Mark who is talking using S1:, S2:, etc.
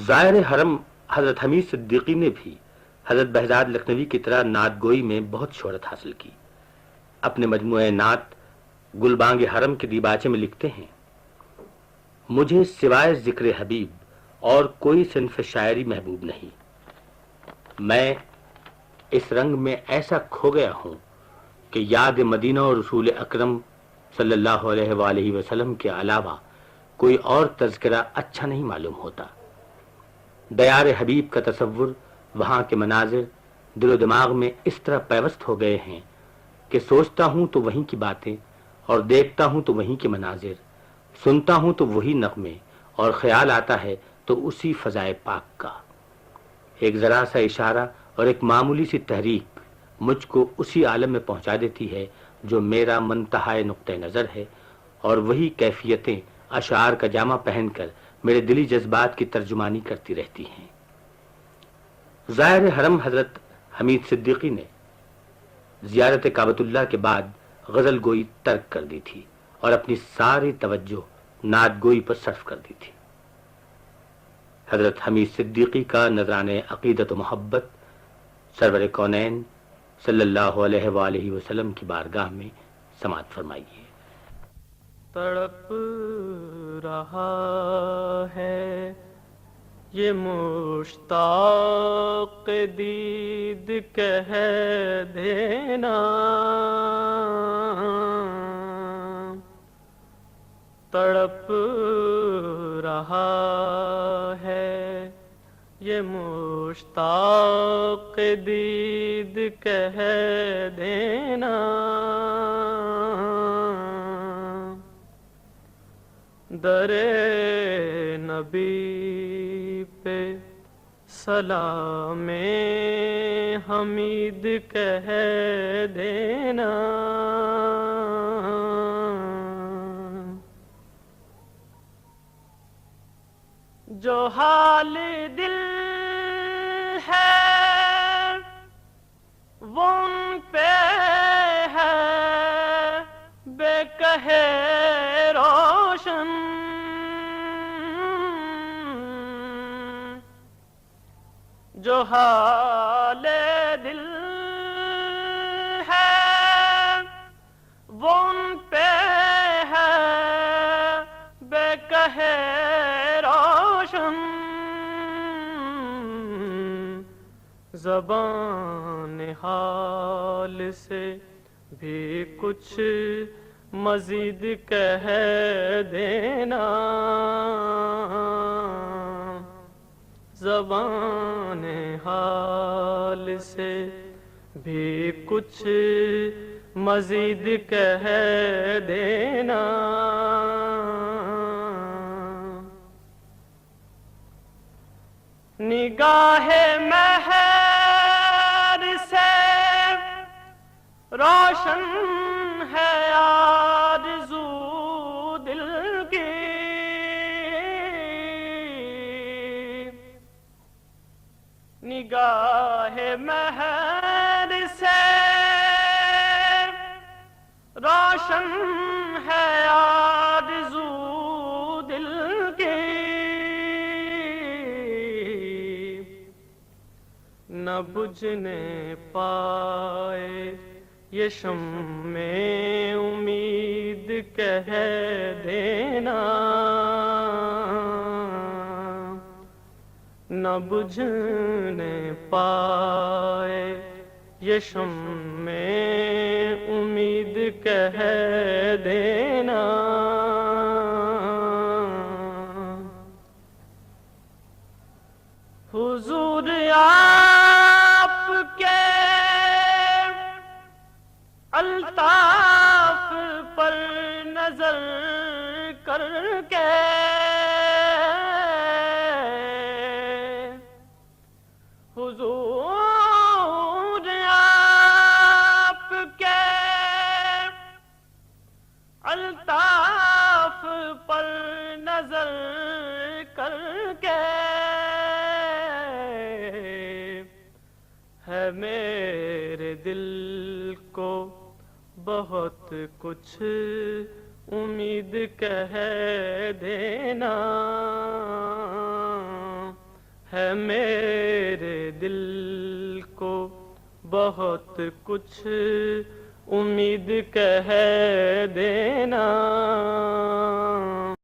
S1: زائر حرم حضرت حمید صدیقی نے بھی حضرت بہزاد لکھنوی کی طرح نعت گوئی میں بہت شہرت حاصل کی۔ اپنے مجموعہ نعت گلبانگ حرم کے دیباچے میں لکھتے ہیں: مجھے سوائے ذکر حبیب اور کوئی صنف شاعری محبوب نہیں۔ میں اس رنگ میں ایسا کھو گیا ہوں کہ یاد مدینہ اور رسول اکرم صلی اللہ علیہ وآلہ وسلم کے علاوہ کوئی اور تذکرہ اچھا نہیں معلوم ہوتا۔ دیار حبیب کا تصور، وہاں کے مناظر دل و دماغ میں اس طرح پیوست ہو گئے ہیں کہ سوچتا ہوں تو وہیں کی باتیں، اور دیکھتا ہوں تو وہیں کے مناظر، سنتا ہوں تو وہی نغمے، اور خیال آتا ہے تو اسی فضائے پاک کا۔ ایک ذرا سا اشارہ اور ایک معمولی سی تحریک مجھ کو اسی عالم میں پہنچا دیتی ہے جو میرا منتہائے نقطہ نظر ہے، اور وہی کیفیتیں اشعار کا جامہ پہن کر میرے دلی جذبات کی ترجمانی کرتی رہتی ہیں۔ زائر حرم حضرت حمید صدیقی نے زیارت کعبۃ اللہ کے بعد غزل گوئی ترک کر دی تھی اور اپنی ساری توجہ نعت گوئی پر صرف کر دی تھی۔ حضرت حمید صدیقی کا نذرانہ عقیدت و محبت سرور کونین صلی اللہ علیہ وآلہ وسلم کی بارگاہ میں سماعت فرمائیے۔
S2: تڑپ رہا ہے یہ مشتاق دید، کہہ دینا تڑپ رہا ہے یہ مشتاق دید، کہہ دینا در نبی پہ سلام حمید کہہ دینا جو حال دل ہے وہ ان پہ ہے بے کہے روشن، جو حال دل ہے وہ ان پہ ہے بے کہے روشن، زبان حال سے بھی کچھ مزید کہہ دینا، زبان حال سے بھی کچھ مزید کہہ دینا، نگاہ مہر سے روشن ہے آرزو دل کی، نگاہ مہر سے روشن ہے آرزو دل کی، نہ بجھنے پائے یہ شمع امید کہہ دینا، نہ بجھنے پائے یہ شمع امید کہہ دینا، حضور آپ کے الطاف پر نظر کر کے حضور آپ کے الطاف پر نظر کر کے ہے میرے دل کو بہت کچھ امید کہہ دینا، ہے میرے دل کو بہت کچھ امید کہہ دینا